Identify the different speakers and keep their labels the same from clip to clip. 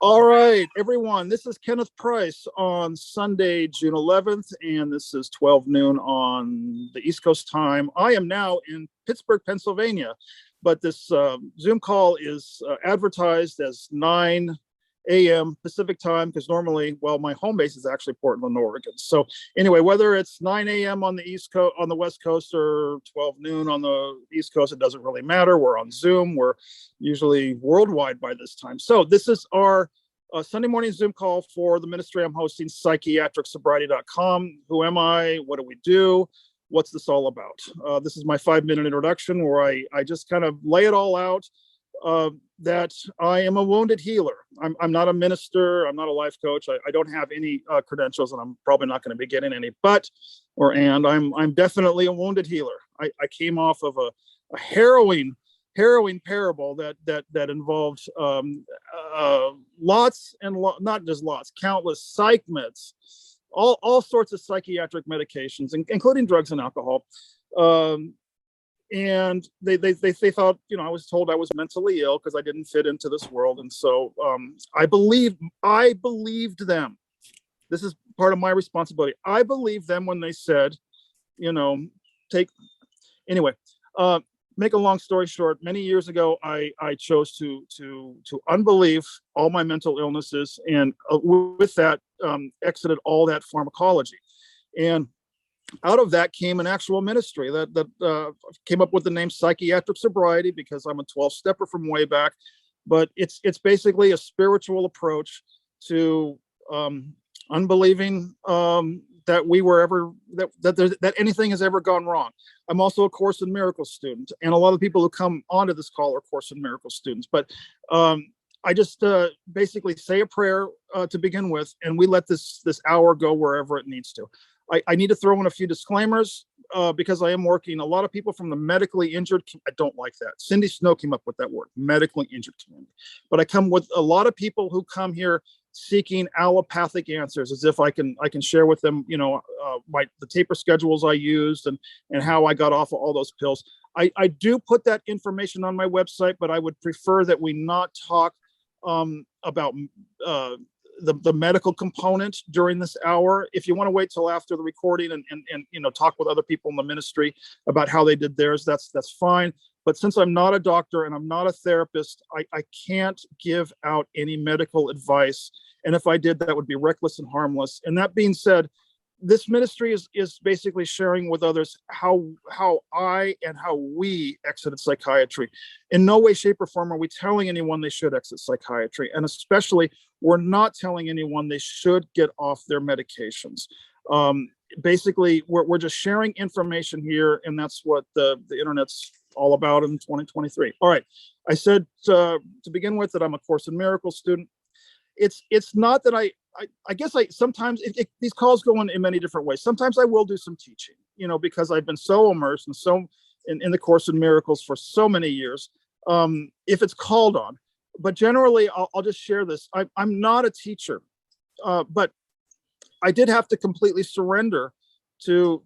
Speaker 1: All right, everyone, this is Kenneth Price on Sunday, June 11th, and this is 12 noon on the East Coast time. I am now in Pittsburgh, Pennsylvania, but this Zoom call is advertised as 9 a.m. Pacific time because normally, well, my home base is actually Portland, Oregon. So anyway, whether it's 9 a.m. on the East Coast, on the West Coast, or 12 noon on the East Coast, it doesn't really matter. We're on Zoom. We're usually worldwide by this time. So this is our Sunday morning Zoom call for the ministry I'm hosting, psychiatricsobriety.com. Who am I? What do we do? What's this all about? This is my 5-minute introduction where I just kind of lay it all out. That I am a wounded healer. I'm not a minister. I'm not a life coach. I don't have any credentials, and I'm probably not going to be getting any. I'm definitely a wounded healer. I came off of a harrowing parable that involved countless psych meds, all sorts of psychiatric medications, including drugs and alcohol. And they thought, I was told I was mentally ill because I didn't fit into this world. And so I believed them. This is part of my responsibility. I believed them when they said, make a long story short, many years ago, I chose to unbelieve all my mental illnesses, and with that, exited all that pharmacology. And out of that came an actual ministry that came up with the name Psychiatric Sobriety because I'm a 12-stepper from way back. But it's basically a spiritual approach to unbelieving that anything has ever gone wrong. I'm also a Course in Miracles student, and a lot of people who come onto this call are Course in Miracles students. But I just basically say a prayer to begin with, and we let this hour go wherever it needs to. I need to throw in a few disclaimers because I am working. A lot of people from the medically injured, I don't like that. Cindy Snow came up with that word, medically injured community. But I come with a lot of people who come here seeking allopathic answers, as if I can share with them, the taper schedules I used and how I got off of all those pills. I do put that information on my website, but I would prefer that we not talk about the medical component during this hour. If you want to wait till after the recording and talk with other people in the ministry about how they did theirs, that's fine. But since I'm not a doctor and I'm not a therapist, I can't give out any medical advice. And if I did, that would be reckless and harmless. And that being said, this ministry is basically sharing with others how I and how we exited psychiatry. In no way, shape, or form are we telling anyone they should exit psychiatry. And especially, we're not telling anyone they should get off their medications. Basically, we're just sharing information here, and that's what the internet's all about in 2023. All right, I said to begin with that I'm a Course in Miracles student. It's not that I guess sometimes these calls go in many different ways. Sometimes I will do some teaching, because I've been so immersed and so in the Course in Miracles for so many years, if it's called on. But generally, I'll just share this. I'm not a teacher, but I did have to completely surrender to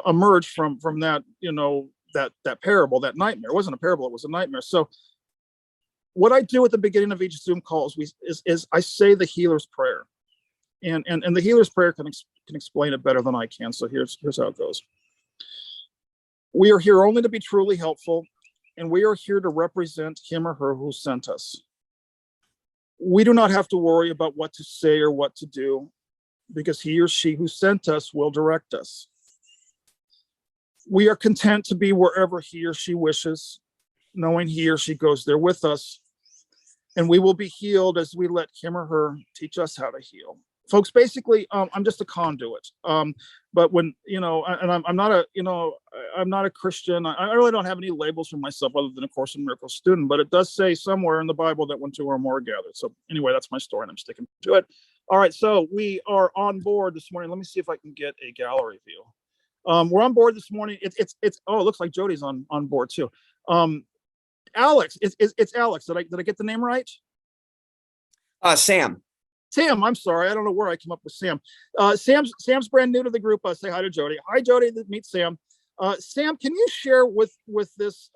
Speaker 1: emerge from that, that parable, that nightmare. It wasn't a parable, it was a nightmare. So what I do at the beginning of each Zoom call is I say the healer's prayer, and the healer's prayer can explain it better than I can. So here's how it goes. We are here only to be truly helpful, and we are here to represent him or her who sent us. We do not have to worry about what to say or what to do, because he or she who sent us will direct us. We are content to be wherever he or she wishes, knowing he or she goes there with us, and we will be healed as we let him or her teach us how to heal. Folks, basically, I'm just a conduit. But when, and I'm not a Christian. I really don't have any labels for myself other than a Course in Miracles student, but it does say somewhere in the Bible that when two or more are gathered. So anyway, that's my story, and I'm sticking to it. All right, so we are on board this morning. Let me see if I can get a gallery view. We're on board this morning. It looks like Jody's on board too. Alex, it's Alex. Did I get the name right?
Speaker 2: Sam.
Speaker 1: Sam, I'm sorry. I don't know where I came up with Sam. Sam's brand new to the group. Say hi to Jody. Hi, Jody. Meet Sam. Sam, can you share with this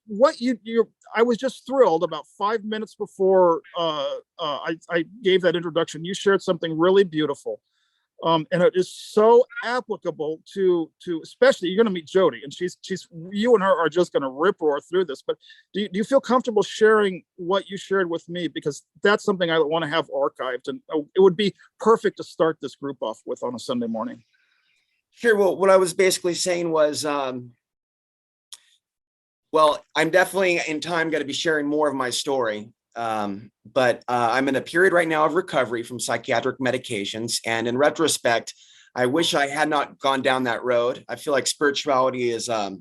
Speaker 1: what you? I was just thrilled about 5 minutes before I gave that introduction. You shared something really beautiful, and it is so applicable to especially you're going to meet Jody, and she's you and her are just going to rip roar through this. But do you feel comfortable sharing what you shared with me, because that's something I want to have archived, and it would be perfect to start this group off with on a Sunday morning.
Speaker 2: Sure. Well, what I was basically saying was, well, I'm definitely in time going to be sharing more of my story. But I'm in a period right now of recovery from psychiatric medications. And in retrospect, I wish I had not gone down that road. I feel like spirituality is a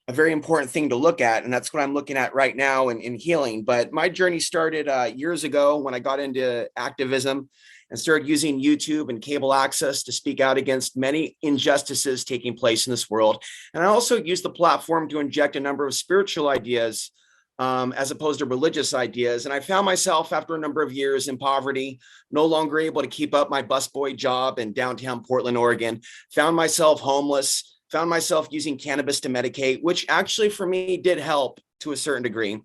Speaker 2: very important thing to look at. And that's what I'm looking at right now in healing. But my journey started years ago when I got into activism and started using YouTube and cable access to speak out against many injustices taking place in this world. And I also used the platform to inject a number of spiritual ideas as opposed to religious ideas. And I found myself after a number of years in poverty, no longer able to keep up my busboy job in downtown Portland, Oregon, found myself homeless, found myself using cannabis to medicate, which actually for me did help to a certain degree.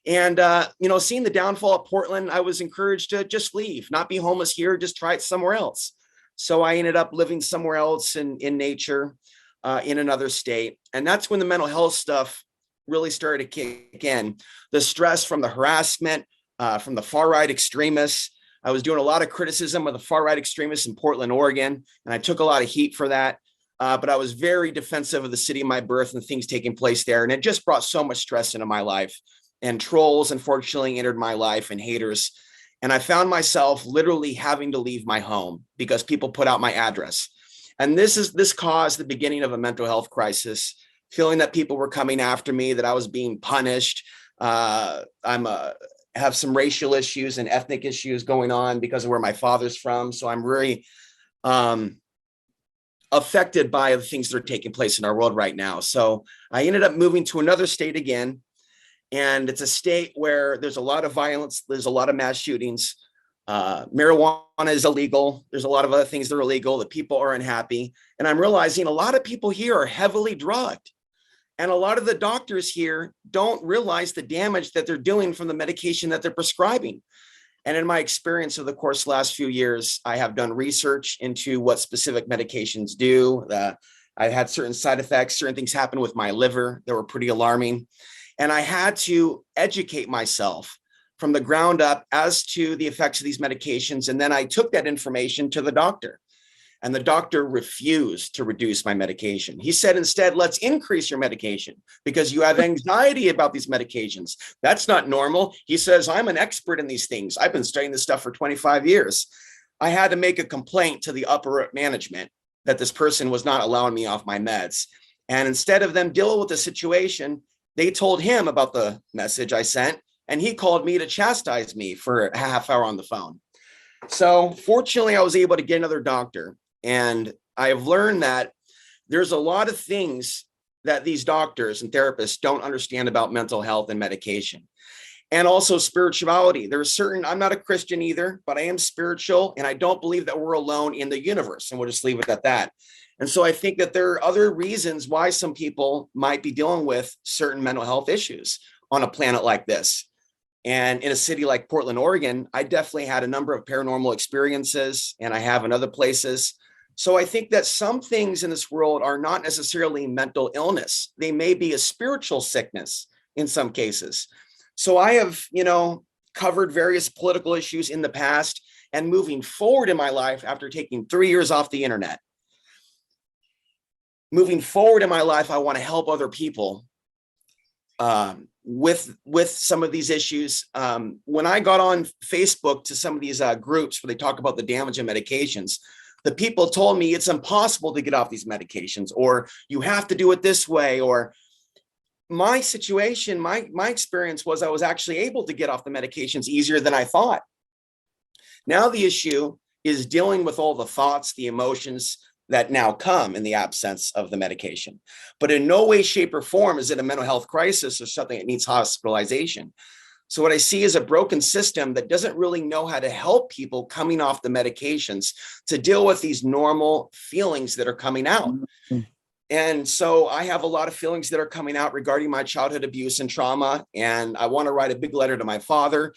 Speaker 2: And, seeing the downfall of Portland, I was encouraged to just leave, not be homeless here, just try it somewhere else. So I ended up living somewhere else in nature, in another state. And that's when the mental health stuff really started to kick in. The stress from the harassment, from the far right extremists. I was doing a lot of criticism of the far right extremists in Portland, Oregon, and I took a lot of heat for that. But I was very defensive of the city of my birth and things taking place there. And it just brought so much stress into my life. And trolls, unfortunately, entered my life, and haters. And I found myself literally having to leave my home because people put out my address. And this caused the beginning of a mental health crisis, feeling that people were coming after me, that I was being punished. Have some racial issues and ethnic issues going on because of where my father's from. So I'm really affected by the things that are taking place in our world right now. So I ended up moving to another state again. And it's a state where there's a lot of violence. There's a lot of mass shootings. Marijuana is illegal. There's a lot of other things that are illegal. The people are unhappy. And I'm realizing a lot of people here are heavily drugged. And a lot of the doctors here don't realize the damage that they're doing from the medication that they're prescribing. And in my experience of the course last few years, I have done research into what specific medications do. I've had certain side effects, certain things happen with my liver that were pretty alarming. And I had to educate myself from the ground up as to the effects of these medications. And then I took that information to the doctor. And the doctor refused to reduce my medication. He said, instead, let's increase your medication because you have anxiety about these medications. That's not normal. He says, I'm an expert in these things. I've been studying this stuff for 25 years. I had to make a complaint to the upper management that this person was not allowing me off my meds. And instead of them dealing with the situation, they told him about the message I sent, and he called me to chastise me for a half hour on the phone. So fortunately, I was able to get another doctor. And I have learned that there's a lot of things that these doctors and therapists don't understand about mental health and medication. And also spirituality. There's certain, I'm not a Christian either, but I am spiritual, and I don't believe that we're alone in the universe. And we'll just leave it at that. And so I think that there are other reasons why some people might be dealing with certain mental health issues on a planet like this. And in a city like Portland, Oregon, I definitely had a number of paranormal experiences, and I have in other places. So I think that some things in this world are not necessarily mental illness. They may be a spiritual sickness in some cases. So I have, covered various political issues in the past, and moving forward in my life after taking 3 years off the internet. Moving forward in my life, I want to help other people with some of these issues. When I got on Facebook to some of these groups where they talk about the damage of medications, the people told me it's impossible to get off these medications, or you have to do it this way. Or my situation, my experience was I was actually able to get off the medications easier than I thought. Now the issue is dealing with all the thoughts, the emotions that now come in the absence of the medication. But in no way, shape, or form is it a mental health crisis or something that needs hospitalization. So what I see is a broken system that doesn't really know how to help people coming off the medications to deal with these normal feelings that are coming out. And so I have a lot of feelings that are coming out regarding my childhood abuse and trauma. And I want to write a big letter to my father.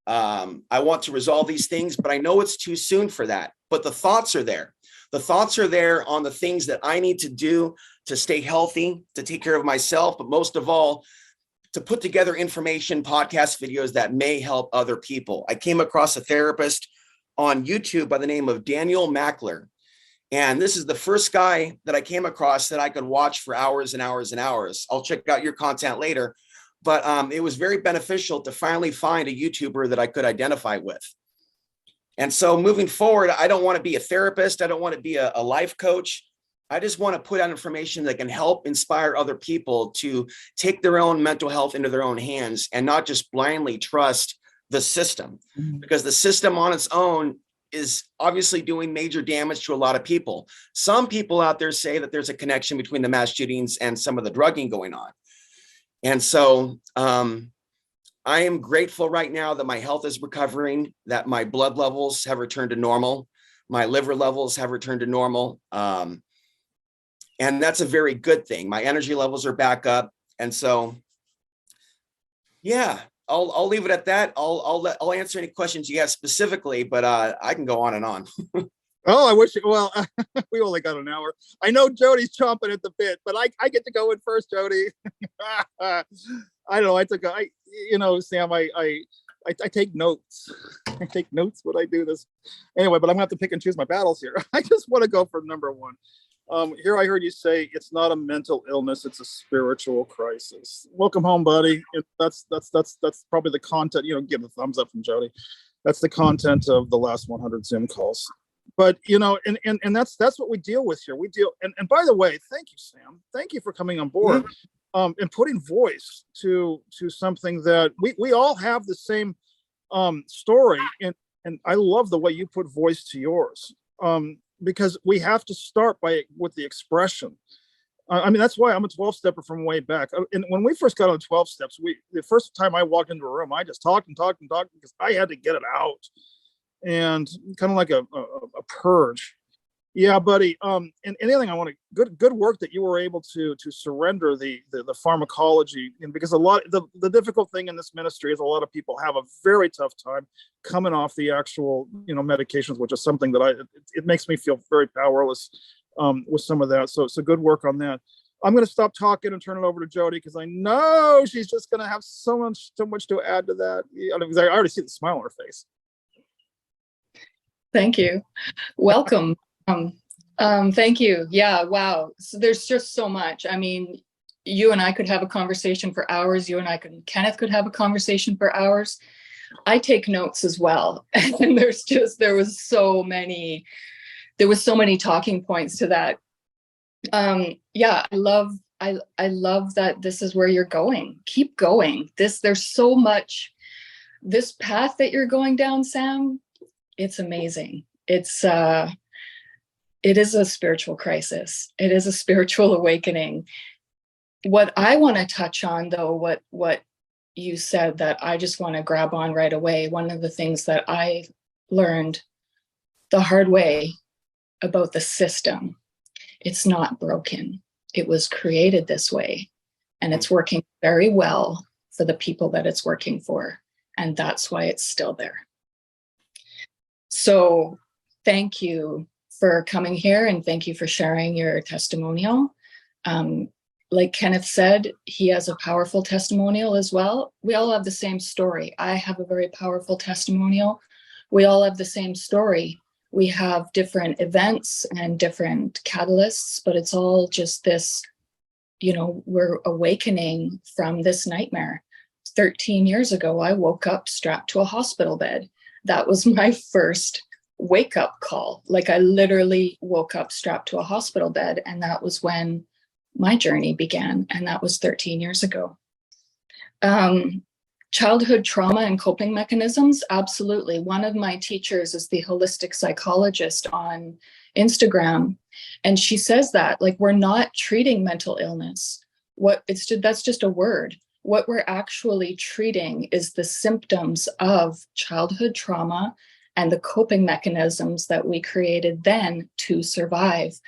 Speaker 2: I want to resolve these things, but I know it's too soon for that. But the thoughts are there. The thoughts are there on the things that I need to do to stay healthy, to take care of myself, but most of all, to put together information, podcast videos that may help other people. I came across a therapist on YouTube by the name of Daniel Mackler. And this is the first guy that I came across that I could watch for hours and hours and hours. I'll check out your content later. But it was very beneficial to finally find a YouTuber that I could identify with. And so moving forward, I don't want to be a therapist. I don't want to be a life coach. I just want to put out information that can help inspire other people to take their own mental health into their own hands and not just blindly trust the system, because the system on its own is obviously doing major damage to a lot of people. Some people out there say that there's a connection between the mass shootings and some of the drugging going on. And so I am grateful right now that my health is recovering, that my blood levels have returned to normal. My liver levels have returned to normal. And that's a very good thing. My energy levels are back up. And so, yeah, I'll leave it at that. I'll answer any questions you have specifically, but I can go on and on.
Speaker 1: Oh, I wish. Well, we only got an hour. I know Jody's chomping at the bit, but I get to go in first, Jody. I don't know. Sam, I take notes. I take notes when I do this. Anyway, but I'm gonna have to pick and choose my battles here. I just want to go for number one. Here I heard you say it's not a mental illness, it's a spiritual crisis. Welcome home, buddy. That's probably the content, give a thumbs up from Jody. That's the content of the last 100 Zoom calls. But and that's what we deal with here. And by the way, thank you, Sam. Thank you for coming on board and putting voice to something that we all have the same story. And I love the way you put voice to yours. Because we have to start with the expression. That's why I'm a 12-stepper from way back. And when we first got on 12 steps, the first time I walked into a room, I just talked and talked and talked because I had to get it out, and kind of like a purge. Yeah, buddy. And anything I want to good work that you were able to surrender the pharmacology, and because the difficult thing in this ministry is a lot of people have a very tough time coming off the actual medications, which is something that it makes me feel very powerless with some of that. So good work on that. I'm going to stop talking and turn it over to Jody because I know she's just going to have so much to add to that. Because I already see the smile on her face.
Speaker 3: Thank you. Welcome. Thank you. Yeah. Wow. So there's just so much. I mean, you and I could have a conversation for hours. Kenneth could have a conversation for hours. I take notes as well. And there was so many talking points to that. Yeah, I love that this is where you're going. Keep going. There's so much, this path that you're going down, Sam, it's amazing. It is a spiritual crisis. It is a spiritual awakening. What I want to touch on, though, what you said that I just want to grab on right away, one of the things that I learned the hard way about the system, it's not broken. It was created this way, and it's working very well for the people that it's working for, and that's why it's still there. So thank you for coming here, and thank you for sharing your testimonial. Like Kenneth said, he has a powerful testimonial as well. We all have the same story. I have a very powerful testimonial. We all have the same story. We have different events and different catalysts, but it's all just this, we're awakening from this nightmare. 13 years ago, I woke up strapped to a hospital bed. That was my first wake up call. Like, I literally woke up strapped to a hospital bed, and that was when my journey began, and that was 13 years ago. Childhood trauma and coping mechanisms, absolutely. One of my teachers is the holistic psychologist on Instagram, and she says that, like, we're not treating mental illness. That's just a word. What we're actually treating is the symptoms of childhood trauma and the coping mechanisms that we created then to survive.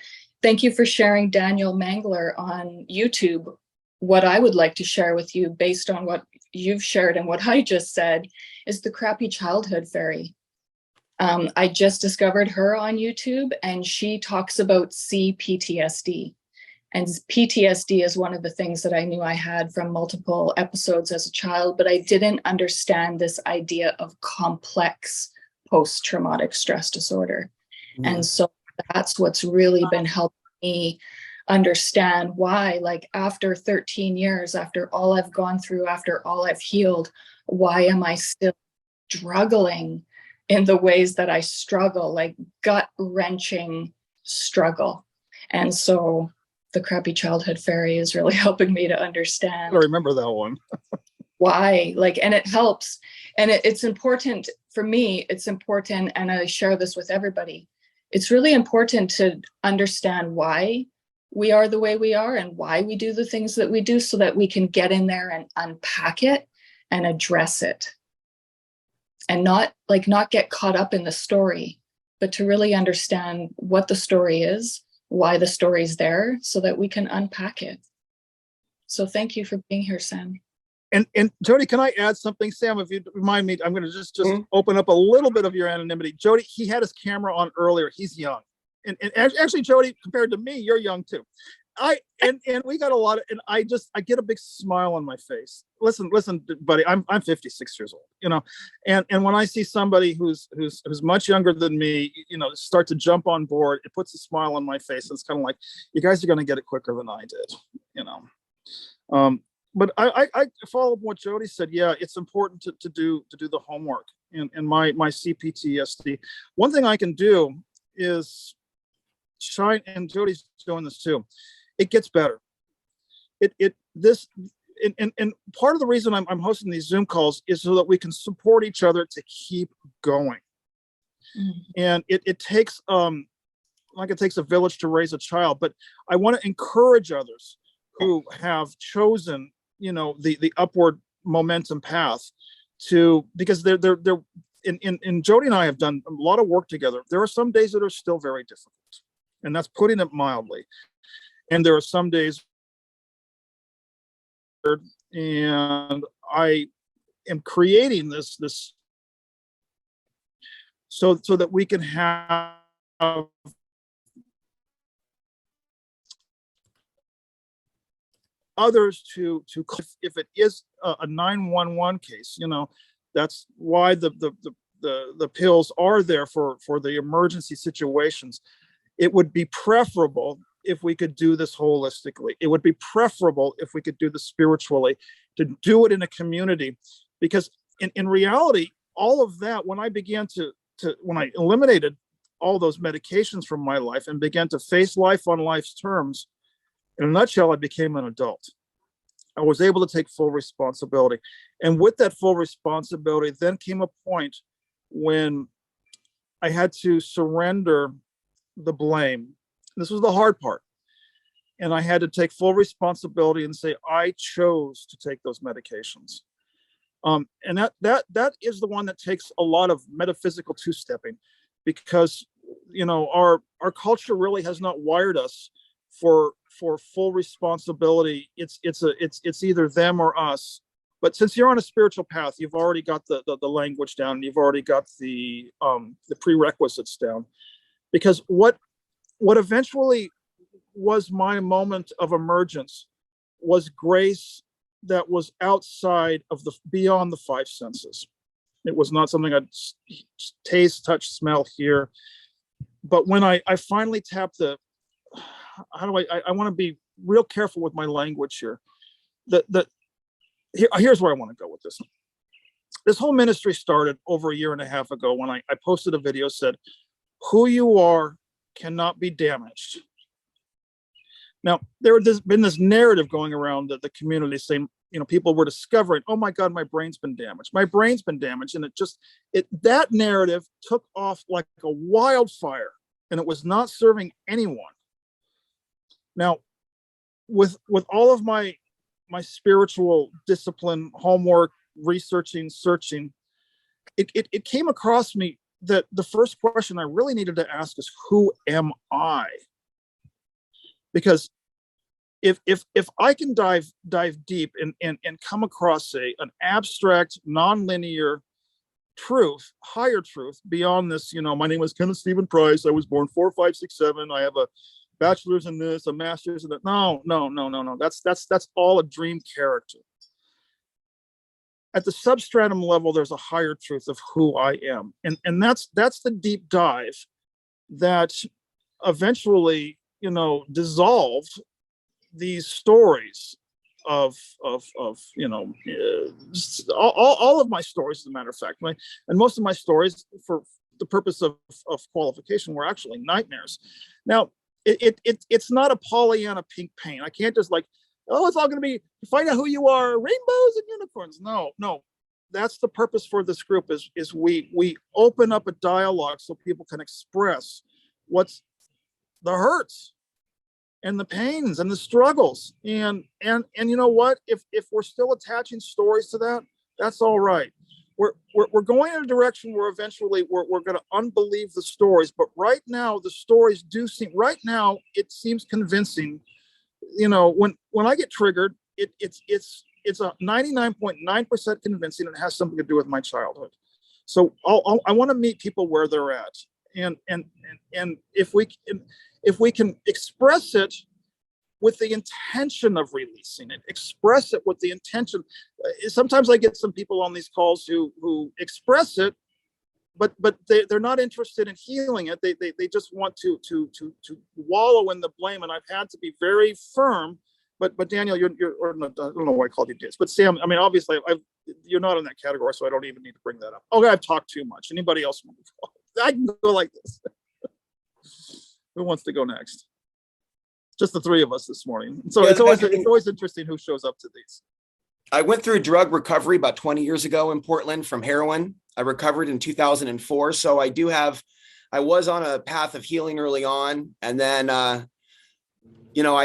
Speaker 3: Thank you for sharing Daniel Mangler on YouTube. What I would like to share with you, based on what you've shared and what I just said, is the Crappy Childhood Fairy. I just discovered her on YouTube, and she talks about CPTSD. And PTSD is one of the things that I knew I had from multiple episodes as a child, but I didn't understand this idea of complex post-traumatic stress disorder.
Speaker 2: Mm.
Speaker 3: And so that's what's really been helping me understand why, like, after 13 years, after all I've gone through, after all I've healed, why am I still struggling in the ways that I struggle, like gut-wrenching struggle. And so the Crappy Childhood Fairy is really helping me to understand.
Speaker 1: I remember that one.
Speaker 3: Why, like, and it helps. And it's important for me, it's important, and I share this with everybody. It's really important to understand why we are the way we are and why we do the things that we do, so that we can get in there and unpack it and address it. And not get caught up in the story, but to really understand what the story is, why the story's there, so that we can unpack it. So thank you for being here, Sam.
Speaker 1: And Jody, can I add something? Sam, if you remind me, I'm going to just open up a little bit of your anonymity. Jody, he had his camera on earlier. He's young. And actually, Jody, compared to me, you're young too. And we got a lot of, and I get a big smile on my face. Listen, buddy, I'm 56 years old, you know, and when I see somebody who's much younger than me, you know, start to jump on board, it puts a smile on my face. It's kind of like, you guys are going to get it quicker than I did, you know. But I follow up what Jody said. Yeah, it's important to do the homework. And my CPTSD. One thing I can do is shine, and Jody's doing this too. It gets better. And part of the reason I'm hosting these Zoom calls is so that we can support each other to keep going. Mm-hmm. And it takes like it takes a village to raise a child, but I want to encourage others who have chosen, you know, the upward momentum path to, because they're and Jody and I have done a lot of work together. There are some days that are still very difficult, and that's putting it mildly. And there are some days, and I am creating this so that we can have others to if it is a 911 case, you know, that's why the pills are there for the emergency situations. It would be preferable if we could do this holistically. It would be preferable if we could do this spiritually, to do it in a community, because in reality, all of that, when I began when I eliminated all those medications from my life and began to face life on life's terms, in a nutshell, I became an adult. I was able to take full responsibility. And with that full responsibility, then came a point when I had to surrender the blame. This was the hard part. And I had to take full responsibility and say, I chose to take those medications. And that is the one that takes a lot of metaphysical two-stepping, because, you know, our culture really has not wired us for full responsibility. It's either them or us. But since you're on a spiritual path, you've already got the language down, and you've already got the prerequisites down. Because what eventually was my moment of emergence was grace that was outside of beyond the five senses. It was not something I'd taste, touch, smell, hear. But when I finally tapped I want to be real careful with my language here. Here's where I want to go with this. This whole ministry started over a year and a half ago when I posted a video, said, who you are cannot be damaged. Now, there's been this narrative going around the community saying, you know, people were discovering, oh my God, my brain's been damaged. My brain's been damaged. And that narrative took off like a wildfire, and it was not serving anyone. Now, with all of my spiritual discipline, homework, researching, searching, it came across me that the first question I really needed to ask is, who am I? because if I can dive deep and come across an abstract, nonlinear truth, higher truth beyond this, my name was Kenneth Stephen Price. I was born 4, 5, 6, 7. I have a bachelor's in this, a master's in that. No. That's all a dream character. At the substratum level, there's a higher truth of who I am. And that's the deep dive that eventually, dissolved these stories of all of my stories, as a matter of fact, and most of my stories, for the purpose of qualification, were actually nightmares. Now, it's not a Pollyanna pink paint. I can't just it's all going to be find out who you are, rainbows and unicorns. No, that's the purpose for this group. Is we open up a dialogue so people can express what's the hurts and the pains and the struggles. And you know what? If we're still attaching stories to that, that's all right. We're going in a direction where eventually we're going to unbelieve the stories. But right now, the stories do seem. Right now, it seems convincing. When I get triggered, it's a 99.9% convincing. It has something to do with my childhood. So I want to meet people where they're at, and if we can express it with the intention of releasing it, express it with the intention. Sometimes I get some people on these calls who express it, but they're not interested in healing it. They just want to wallow in the blame. And I've had to be very firm. But Daniel, or not, I don't know why I called you this, but Sam, I mean, obviously you're not in that category, so I don't even need to bring that up. Okay, I've talked too much. Anybody else want to go? I can go like this. Who wants to go next? Just the three of us this morning. So it's always interesting who shows up to these.
Speaker 2: I went through drug recovery about 20 years ago in Portland from heroin. I recovered in 2004. So I was on a path of healing early on. And then, I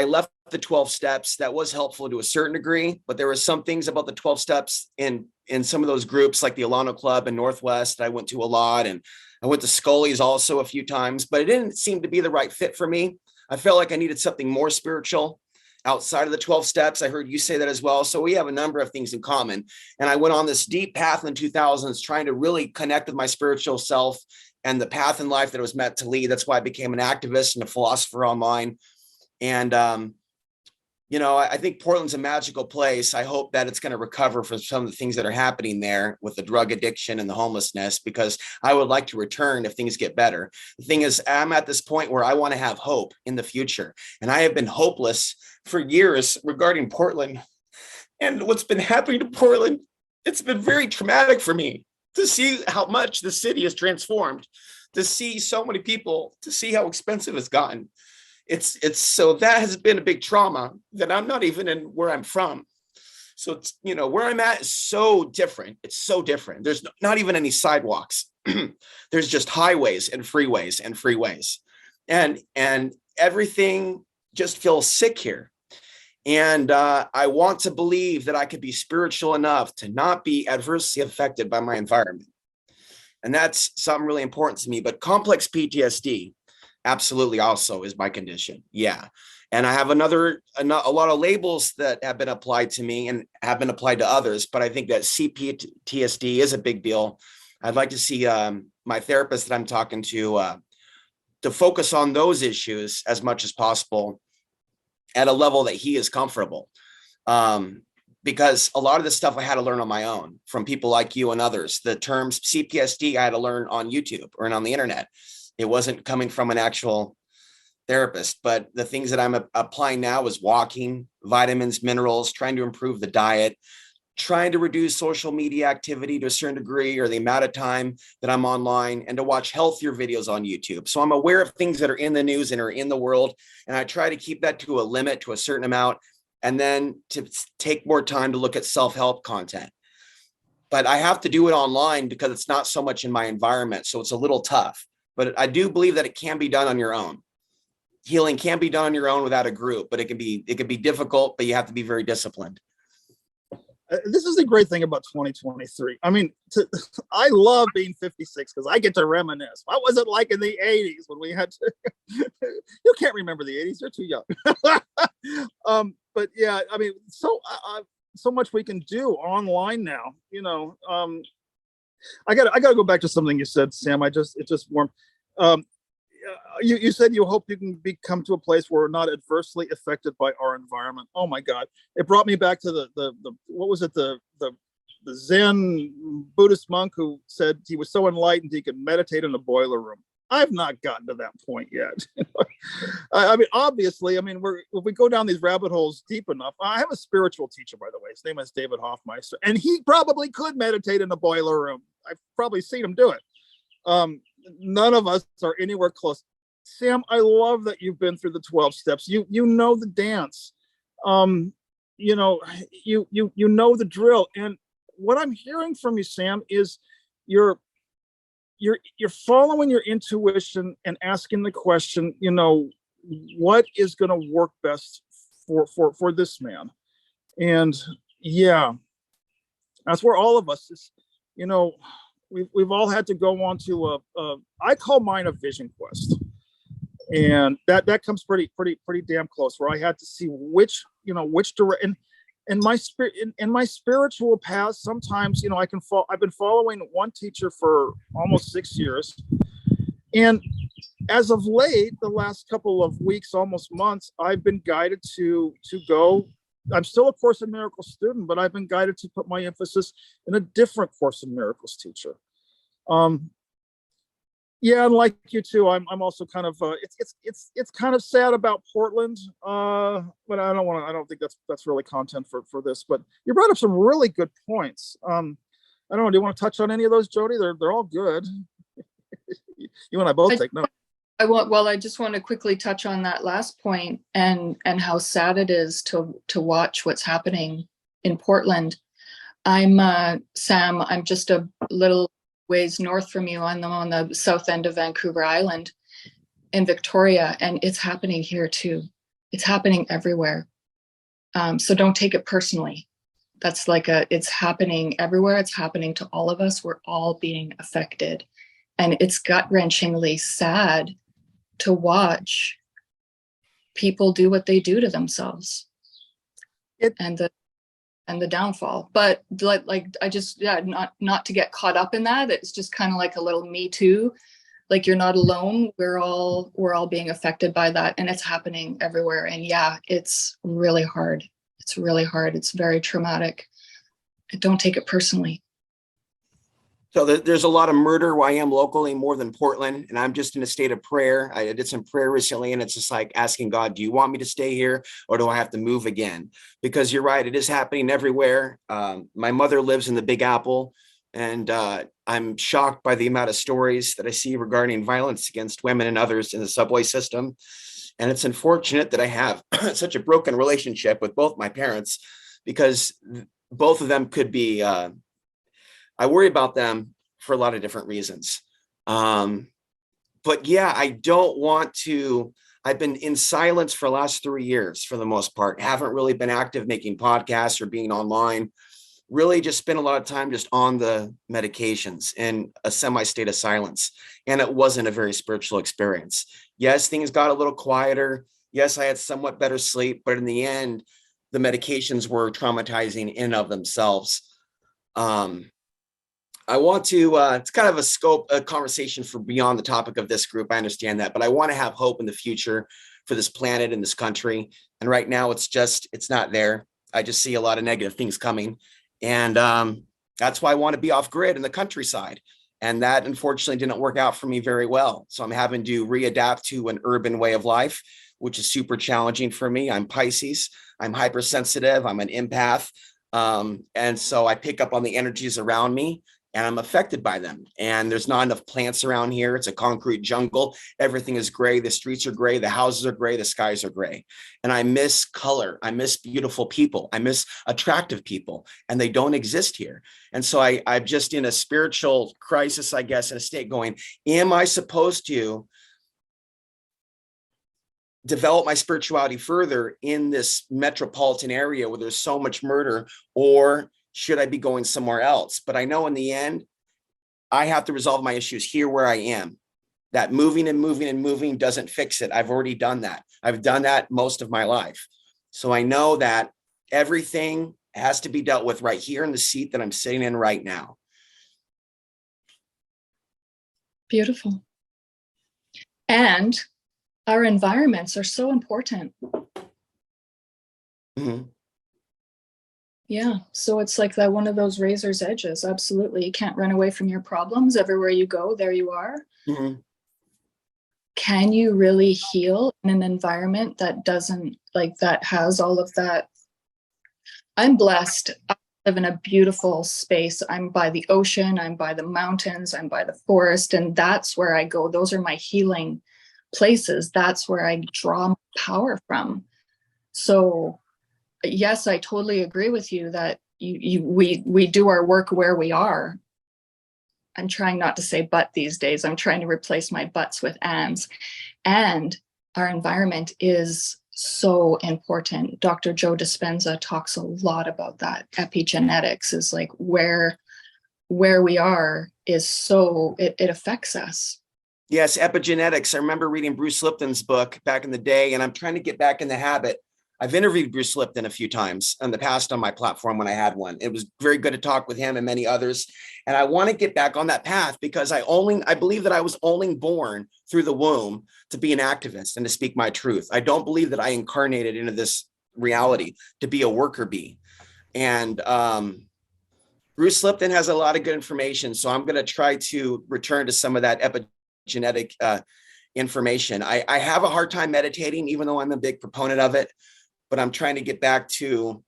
Speaker 2: left the 12 steps. That was helpful to a certain degree, but there were some things about the 12 steps in some of those groups, like the Alano Club in Northwest, I went to a lot. And I went to Scully's also a few times, but it didn't seem to be the right fit for me. I felt like I needed something more spiritual outside of the 12 steps. I heard you say that as well. So we have a number of things in common. And I went on this deep path in the 2000s, trying to really connect with my spiritual self and the path in life that I was meant to lead. That's why I became an activist and a philosopher online. And, I think Portland's a magical place. I hope that it's going to recover from some of the things that are happening there with the drug addiction and the homelessness, because I would like to return if things get better. The thing is, I'm at this point where I want to have hope in the future. And I have been hopeless for years regarding Portland. And what's been happening to Portland, it's been very traumatic for me to see how much the city has transformed, to see so many people, to see how expensive it's gotten. It's so that has been a big trauma that I'm not even in where I'm from. So it's, where I'm at is so different. It's so different. There's not even any sidewalks. There's just highways and freeways and freeways. And everything just feels sick here. And I want to believe that I could be spiritual enough to not be adversely affected by my environment. And that's something really important to me. But complex PTSD absolutely also is my condition. Yeah. And I have a lot of labels that have been applied to me and have been applied to others, but I think that CPTSD is a big deal. I'd like to see my therapist that I'm talking to focus on those issues as much as possible at a level that he is comfortable. Because a lot of this stuff I had to learn on my own from people like you and others. The terms CPTSD I had to learn on YouTube or on the internet. It wasn't coming from an actual therapist, but the things that I'm applying now is walking, vitamins, minerals, trying to improve the diet, trying to reduce social media activity to a certain degree or the amount of time that I'm online, and to watch healthier videos on YouTube. So I'm aware of things that are in the news and are in the world. And I try to keep that to a limit, to a certain amount, and then to take more time to look at self-help content. But I have to do it online because it's not so much in my environment. So it's a little tough. But I do believe that it can be done on your own. Healing can be done on your own without a group, but it can be difficult, but you have to be very disciplined.
Speaker 1: This is the great thing about 2023. I mean, I love being 56 because I get to reminisce. What was it like in the 80s when we had to? You can't remember the 80s; you're too young. But yeah, I mean, so much we can do online now. I gotta go back to something you said, Sam. It just warmed. You said you hope you can come to a place where we're not adversely affected by our environment. Oh my God. It brought me back to the what was it? The Zen Buddhist monk who said he was so enlightened he could meditate in a boiler room. I've not gotten to that point yet. I mean, obviously, I mean, if we go down these rabbit holes deep enough, I have a spiritual teacher, by the way. His name is David Hoffmeister, and he probably could meditate in a boiler room. I've probably seen him do it. None of us are anywhere close. Sam, I love that you've been through the 12 steps. You know the dance. You know the drill. And what I'm hearing from you, Sam, is you're following your intuition and asking the question, what is going to work best for this man? And yeah, that's where all of us is, we've all had to go on to I call mine a vision quest, and that comes pretty damn close. Where I had to see which direction, and my spiritual path. Sometimes I've been following one teacher for almost 6 years, and as of late, the last couple of weeks, almost months, I've been guided to go. I'm still a Course in Miracles student, but I've been guided to put my emphasis in a different Course in Miracles teacher. Yeah, and like you too, I'm also kind of it's kind of sad about Portland, but I don't think that's really content for this. But you brought up some really good points. I don't know. Do you want to touch on any of those, Jody? They're all good. You and I both take notes.
Speaker 3: I just want to quickly touch on that last point and how sad it is to watch what's happening in Portland. I'm Sam. I'm just a little ways north from you on the south end of Vancouver Island in Victoria, and it's happening here too. It's happening everywhere. So don't take it personally. That's it's happening everywhere. It's happening to all of us. We're all being affected, and it's gut-wrenchingly sad to watch people do what they do to themselves and the downfall. But I just, not to get caught up in that. It's just kind of like a little me too. Like, you're not alone. We're all being affected by that, and it's happening everywhere. And yeah, it's really hard. It's really hard. It's very traumatic. Don't take it personally.
Speaker 2: So there's a lot of murder where I am locally, more than Portland, and I'm just in a state of prayer. I did some prayer recently, and it's just like asking God, do you want me to stay here, or do I have to move again? Because you're right, it is happening everywhere. My mother lives in the Big Apple, and I'm shocked by the amount of stories that I see regarding violence against women and others in the subway system. And it's unfortunate that I have such a broken relationship with both my parents, because both of them could be I worry about them for a lot of different reasons. But yeah, I don't want to, I've been in silence for the last 3 years for the most part. Haven't really been active making podcasts or being online. Really just spent a lot of time just on the medications in a semi-state of silence. And it wasn't a very spiritual experience. Yes, things got a little quieter. Yes, I had somewhat better sleep, but in the end, the medications were traumatizing in and of themselves. I want to, it's kind of a conversation for beyond the topic of this group. I understand that, but I want to have hope in the future for this planet and this country. And right now it's not there. I just see a lot of negative things coming. And that's why I want to be off grid in the countryside. And that unfortunately didn't work out for me very well. So I'm having to readapt to an urban way of life, which is super challenging for me. I'm Pisces. I'm hypersensitive. I'm an empath. And so I pick up on the energies around me, and I'm affected by them. And there's not enough plants around here. It's a concrete jungle. Everything is gray. The streets are gray. The houses are gray. The skies are gray. And I miss color. I miss beautiful people. I miss attractive people, and they don't exist here. And so I'm just in a spiritual crisis, I guess, in a state going, am I supposed to develop my spirituality further in this metropolitan area where there's so much murder, or should I be going somewhere else? But I know in the end, I have to resolve my issues here where I am. That moving and moving and moving doesn't fix it. I've already done that. I've done that most of my life. So I know that everything has to be dealt with right here in the seat that I'm sitting in right now.
Speaker 3: Beautiful. And our environments are so important.
Speaker 2: Mm-hmm.
Speaker 3: Yeah. So it's like that one of those razor's edges. Absolutely. You can't run away from your problems. Everywhere you go, there you are.
Speaker 2: Mm-hmm.
Speaker 3: Can you really heal in an environment that doesn't, like, that has all of that? I'm blessed. I live in a beautiful space. I'm by the ocean, I'm by the mountains, I'm by the forest, and that's where I go. Those are my healing places. That's where I draw my power from. So yes, I totally agree with you that we do our work where we are. I'm trying not to say but these days. I'm trying to replace my buts with ands. And our environment is so important. Dr. Joe Dispenza talks a lot about that. Epigenetics is like where we are is so, it affects us.
Speaker 2: Yes, epigenetics. I remember reading Bruce Lipton's book back in the day, and I'm trying to get back in the habit. I've interviewed Bruce Lipton a few times in the past on my platform when I had one. It was very good to talk with him and many others. And I want to get back on that path because I believe that I was only born through the womb to be an activist and to speak my truth. I don't believe that I incarnated into this reality to be a worker bee. And Bruce Lipton has a lot of good information. So I'm going to try to return to some of that epigenetic information. I have a hard time meditating, even though I'm a big proponent of it. But I'm trying to get back to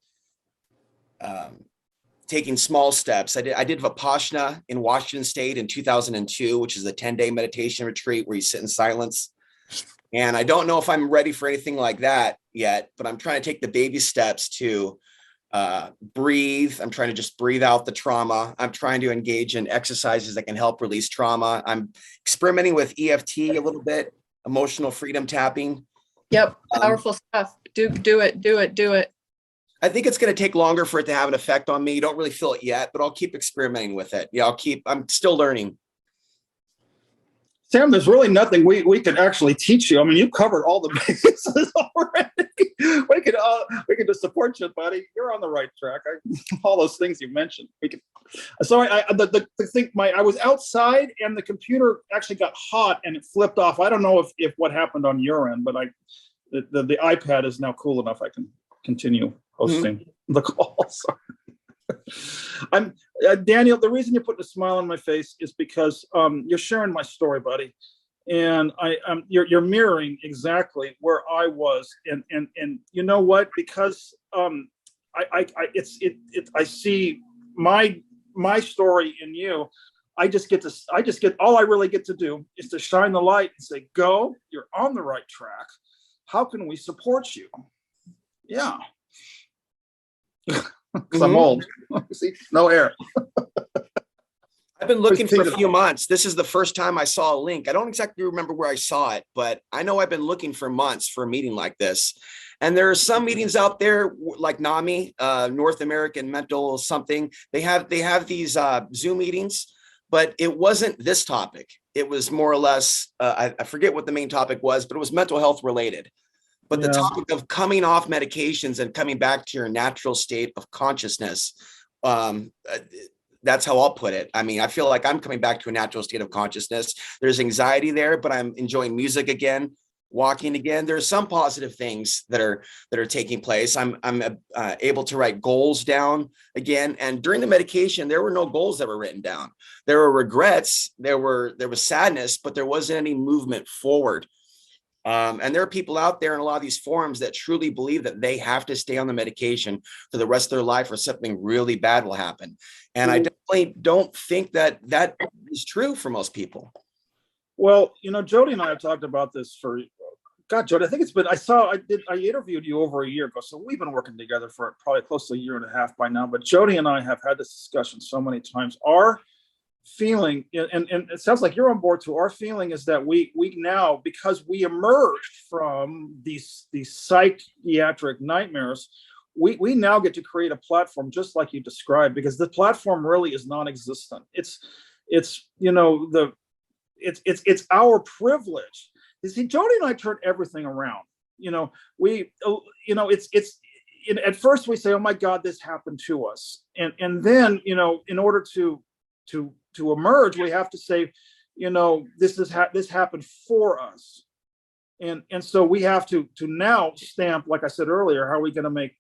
Speaker 2: taking small steps. I did Vipassana in Washington State in 2002, which is a 10-day meditation retreat where you sit in silence. And I don't know if I'm ready for anything like that yet, but I'm trying to take the baby steps to breathe. I'm trying to just breathe out the trauma. I'm trying to engage in exercises that can help release trauma. I'm experimenting with EFT a little bit, emotional freedom tapping.
Speaker 3: Yep. Powerful stuff. Do it.
Speaker 2: I think it's going to take longer for it to have an effect on me. You don't really feel it yet, but I'll keep experimenting with it. Yeah, I'm still learning.
Speaker 1: Sam, there's really nothing we could actually teach you. I mean, you covered all the bases already. We could just support you, buddy. You're on the right track. All those things you mentioned. So the thing, I was outside and the computer actually got hot and it flipped off. I don't know if what happened on your end, but the iPad is now cool enough. I can continue hosting the call. Sorry. I'm Daniel. The reason you're putting a smile on my face is because you're sharing my story, buddy, and you're mirroring exactly where I was, and you know what? Because I see my story in you. All I really get to do is to shine the light and say, "Go, you're on the right track. How can we support you?" Yeah. Because I'm old. See, no air.
Speaker 2: I've been looking for a few months. This is the first time I saw a link. I don't exactly remember where I saw it, but I know I've been looking for months for a meeting like this. And there are some meetings out there like NAMI, North American Mental something. They have these Zoom meetings, but it wasn't this topic. It was more or less, I forget what the main topic was, but it was mental health related. But the topic of coming off medications and coming back to your natural state of consciousness, that's how I'll put it. I mean, I feel like I'm coming back to a natural state of consciousness. There's anxiety there, but I'm enjoying music again, walking again. There's some positive things that are taking place. I'm able to write goals down again. And during the medication, there were no goals that were written down. There were regrets. There was sadness, but there wasn't any movement forward. And there are people out there in a lot of these forums that truly believe that they have to stay on the medication for the rest of their life or something really bad will happen. And I definitely don't think that is true for most people.
Speaker 1: Well, Jody and I have talked about this God, Jody, I think I interviewed you over a year ago. So we've been working together for probably close to a year and a half by now. But Jody and I have had this discussion so many times. Our feeling, and it sounds like you're on board too, our feeling is that we now, because we emerged from these psychiatric nightmares, we now get to create a platform just like you described, because the platform really is non-existent. It's our privilege. You see, Jody and I turned everything around. At first we say, oh my God, this happened to us. And then, in order to emerge, we have to say, this happened for us. And so we have to now stamp, like I said earlier, how are we going to make,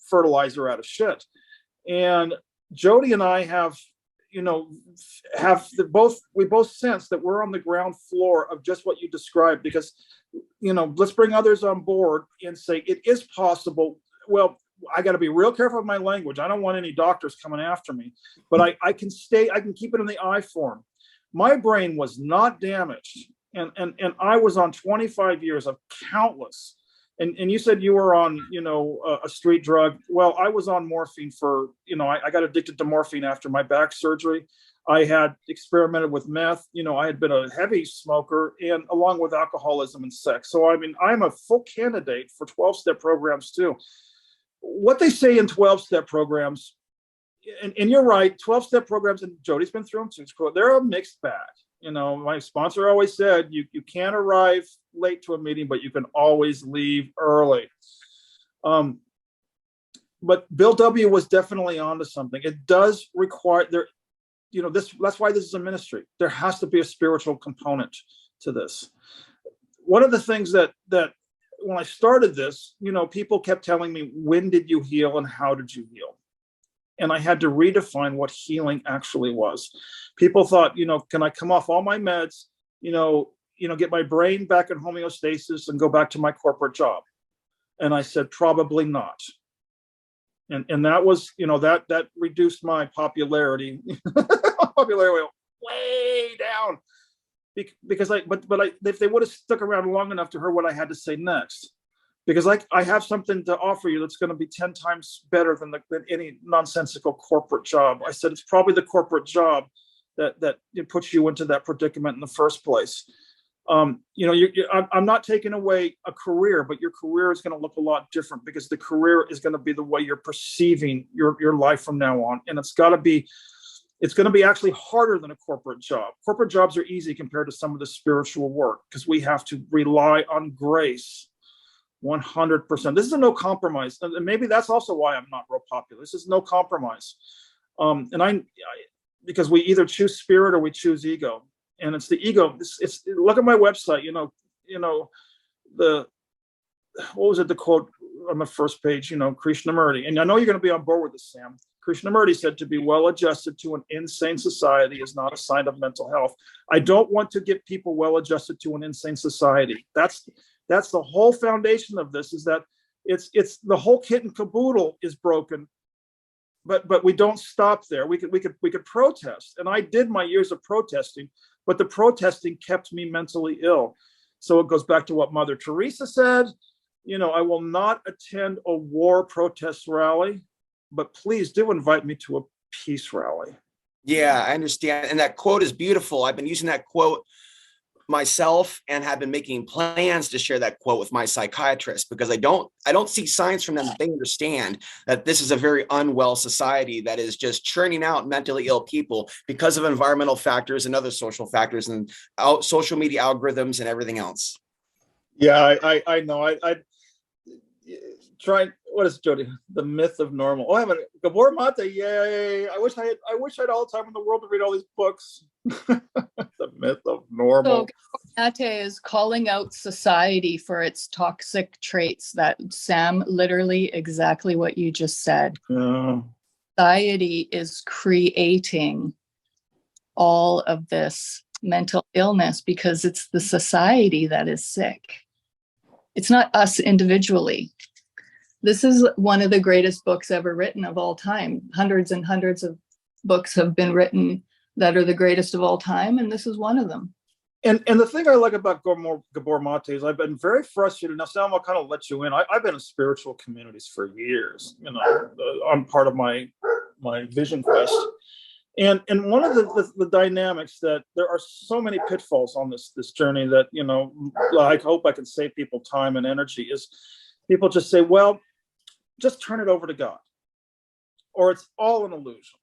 Speaker 1: fertilizer out of shit? And Jody and I we both sense that we're on the ground floor of just what you described, because, let's bring others on board and say it is possible. Well, I got to be real careful with my language. I don't want any doctors coming after me, but I can keep it in the I form. My brain was not damaged. And I was on 25 years of countless. And you said you were on, a street drug. Well, I was on morphine for, I got addicted to morphine after my back surgery. I had experimented with meth. I had been a heavy smoker, and along with alcoholism and sex. So, I'm a full candidate for 12-step programs too. What they say in 12-step programs, and you're right, 12-step programs, and Jody's been through them too, they're a mixed bag. My sponsor always said, you can't arrive late to a meeting, but you can always leave early. But Bill W. was definitely onto something. It does require that's why this is a ministry. There has to be a spiritual component to this. One of the things that when I started this, people kept telling me, when did you heal and how did you heal? And I had to redefine what healing actually was. People thought, can I come off all my meds, get my brain back in homeostasis and go back to my corporate job? And I said, probably not. And that was, that reduced my popularity. Popularity went way down. Because if they would have stuck around long enough to hear what I had to say next. Because I have something to offer you that's going to be 10 times better than any nonsensical corporate job. I said, it's probably the corporate job that puts you into that predicament in the first place. I'm not taking away a career, but your career is going to look a lot different, because the career is going to be the way you're perceiving your life from now on. And it's going to be actually harder than a corporate job. Corporate jobs are easy compared to some of the spiritual work, because we have to rely on grace 100%. This is a no compromise. And maybe that's also why I'm not real popular. This is no compromise. Because we either choose spirit or we choose ego. And it's the ego. It's look at my website, the quote on the first page, Krishnamurti. And I know you're going to be on board with this, Sam. Krishnamurti said, to be well adjusted to an insane society is not a sign of mental health. I don't want to get people well adjusted to an insane society. That's the whole foundation of this, is that it's the whole kit and caboodle is broken, but we don't stop there. We could protest, and I did my years of protesting, but the protesting kept me mentally ill. So it goes back to what Mother Teresa said. I will not attend a war protest rally, but please do invite me to a peace rally.
Speaker 2: Yeah, I understand, and that quote is beautiful. I've been using that quote myself and have been making plans to share that quote with my psychiatrist, because I don't see signs from them that they understand that this is a very unwell society that is just churning out mentally ill people because of environmental factors and other social factors and social media algorithms and everything else.
Speaker 1: Yeah, I know. I try. What is Jody? The myth of normal. Oh, I haven't. Gabor Mate. Yay! I wish I had all the time in the world to read all these books. The myth of normal.
Speaker 3: So Mate is calling out society for its toxic traits. That, Sam, literally exactly what you just said.
Speaker 1: Yeah.
Speaker 3: Society is creating all of this mental illness because it's the society that is sick. It's not us individually. This is one of the greatest books ever written of all time. Hundreds and hundreds of books have been written that are the greatest of all time, and this is one of them.
Speaker 1: And the thing I like about Gabor Mate is I've been very frustrated. Now, Sam, I'll kind of let you in. I've been in spiritual communities for years. I'm part of my vision quest. And one of the dynamics that there are so many pitfalls on this journey that, I hope I can save people time and energy, is people just say, well, just turn it over to God, or it's all an illusion,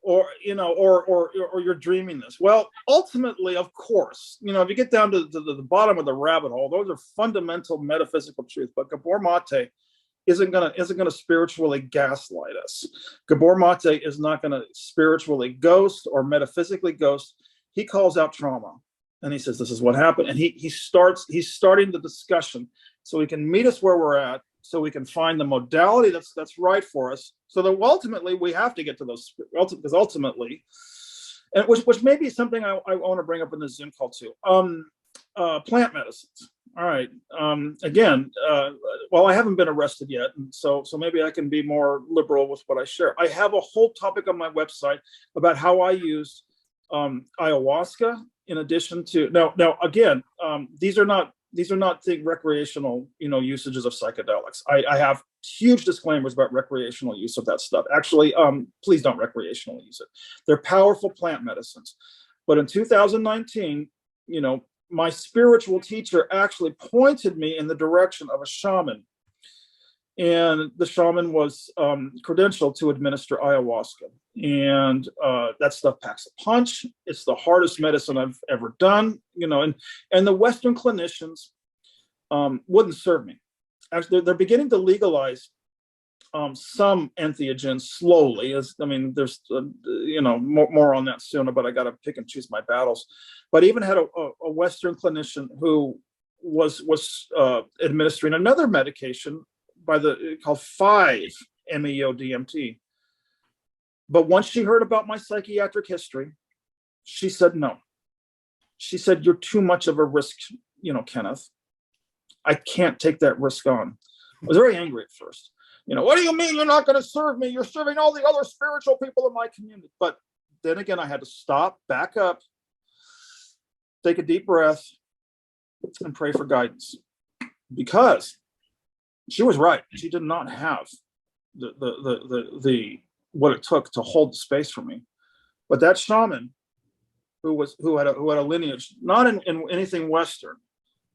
Speaker 1: or or you're dreaming this. Well, ultimately, of course, if you get down to the bottom of the rabbit hole, those are fundamental metaphysical truths. But Gabor Mate isn't gonna spiritually gaslight us. Gabor Mate is not gonna spiritually ghost or metaphysically ghost. He calls out trauma, and he says, "This is what happened," and he's starting the discussion so he can meet us where we're at, so we can find the modality that's right for us, so that ultimately we have to get to those, because ultimately, and which may be something I want to bring up in the Zoom call too. Plant medicines. All right. Again, well, I haven't been arrested yet, and so maybe I can be more liberal with what I share. I have a whole topic on my website about how I use ayahuasca in addition to now. Again, these are not the recreational usages of psychedelics. I have huge disclaimers about recreational use of that stuff. Actually, please don't recreationally use it. They're powerful plant medicines. But in 2019, my spiritual teacher actually pointed me in the direction of a shaman. And the shaman was credentialed to administer ayahuasca. And that stuff packs a punch. It's the hardest medicine I've ever done, and the Western clinicians wouldn't serve me. Actually, they're beginning to legalize some entheogens slowly. There's more on that soon, but I got to pick and choose my battles. But I even had a Western clinician who was administering another medication called 5-MeO-DMT. But once she heard about my psychiatric history, she said no. She said, "You're too much of a risk, Kenneth. I can't take that risk on." I was very angry at first. What do you mean you're not going to serve me? You're serving all the other spiritual people in my community. But then again, I had to stop, back up, take a deep breath, and pray for guidance, because she was right. She did not have the what it took to hold the space for me. But that shaman, who had a lineage, not in anything Western,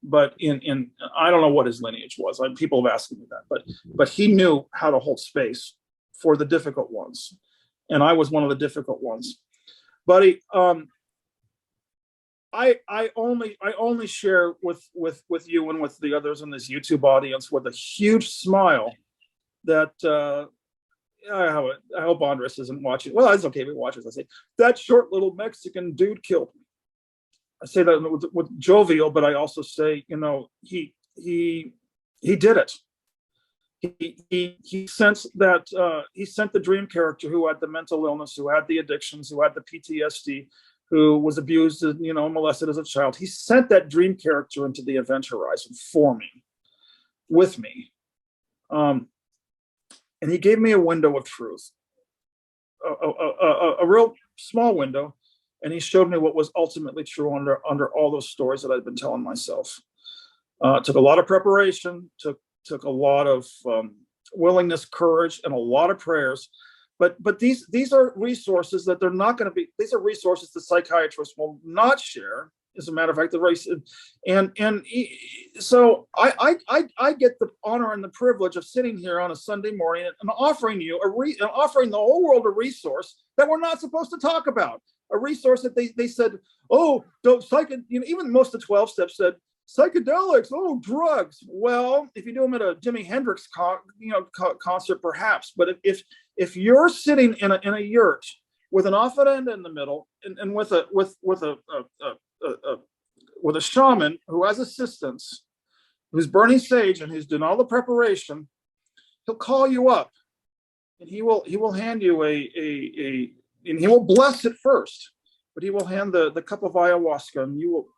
Speaker 1: but in I don't know what his lineage was. People have asked me that, but he knew how to hold space for the difficult ones, and I was one of the difficult ones. Buddy, I only share with you and with the others in this YouTube audience with a huge smile that I hope Andres isn't watching. Well, it's okay if he watches. I say, that short little Mexican dude killed me. I say that with jovial, but I also say, he did it. He sent the dream character who had the mental illness, who had the addictions, who had the PTSD, who was abused, molested as a child. He sent that dream character into the event horizon for me, with me. And he gave me a window of truth, a real small window. And he showed me what was ultimately true under all those stories that I'd been telling myself. It took a lot of preparation, took a lot of willingness, courage, and a lot of prayers. But these are resources that they're not going to be. These are resources the psychiatrists will not share. As a matter of fact, the race so I get the honor and the privilege of sitting here on a Sunday morning and offering you offering the whole world a resource that we're not supposed to talk about. A resource that they said, oh, don't even most of 12 steps said psychedelics, oh, drugs. Well, if you do them at a Jimi Hendrix concert, perhaps. But if you're sitting in a yurt with an offerenda in the middle and with a shaman who has assistants, who's burning sage and who's doing all the preparation, he'll call you up and he will hand you and he will bless it first, but he will hand the cup of ayahuasca, and you will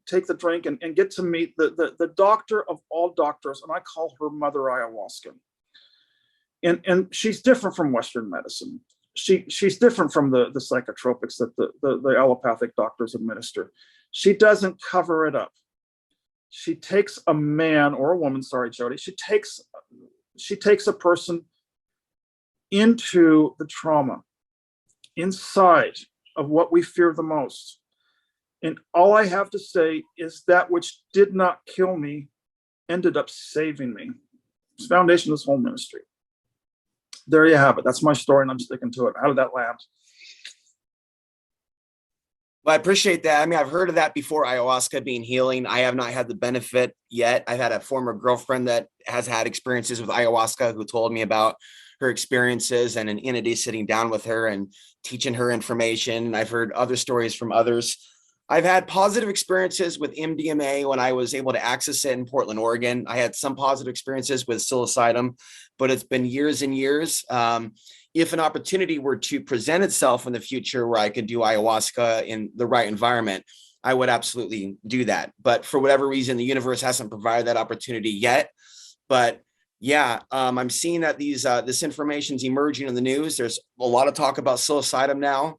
Speaker 1: take the drink and get to meet the doctor of all doctors, and I call her Mother Ayahuasca. And she's different from Western medicine. She's different from the psychotropics that the allopathic doctors administer. She doesn't cover it up. She takes a man or a woman, sorry, Jody, she takes a person into the trauma, inside of what we fear the most. And all I have to say is that which did not kill me ended up saving me. It's the foundation of this whole ministry. There you have it. That's my story, and I'm sticking to it. How did that land?
Speaker 2: Well, I appreciate that. I mean, I've heard of that before, ayahuasca being healing. I have not had the benefit yet. I've had a former girlfriend that has had experiences with ayahuasca who told me about her experiences, and an entity sitting down with her and teaching her information. And I've heard other stories from others. I've had positive experiences with MDMA when I was able to access it in Portland, Oregon. I had some positive experiences with psilocybin, but it's been years and years. If an opportunity were to present itself in the future where I could do ayahuasca in the right environment, I would absolutely do that. But for whatever reason, the universe hasn't provided that opportunity yet. But yeah, I'm seeing that this information is emerging in the news. There's a lot of talk about psilocybin now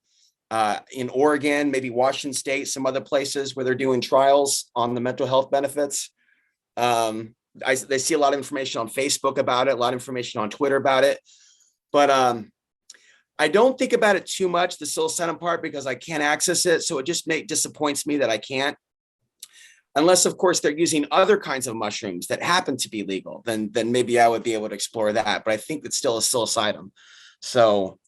Speaker 2: in Oregon, maybe Washington State, some other places where they're doing trials on the mental health benefits. They see a lot of information on Facebook about it, a lot of information on Twitter about it. But I don't think about it too much, the psilocybin part, because I can't access it. So it just disappoints me that I can't. Unless, of course, they're using other kinds of mushrooms that happen to be legal, then maybe I would be able to explore that. But I think it's still a psilocybin. So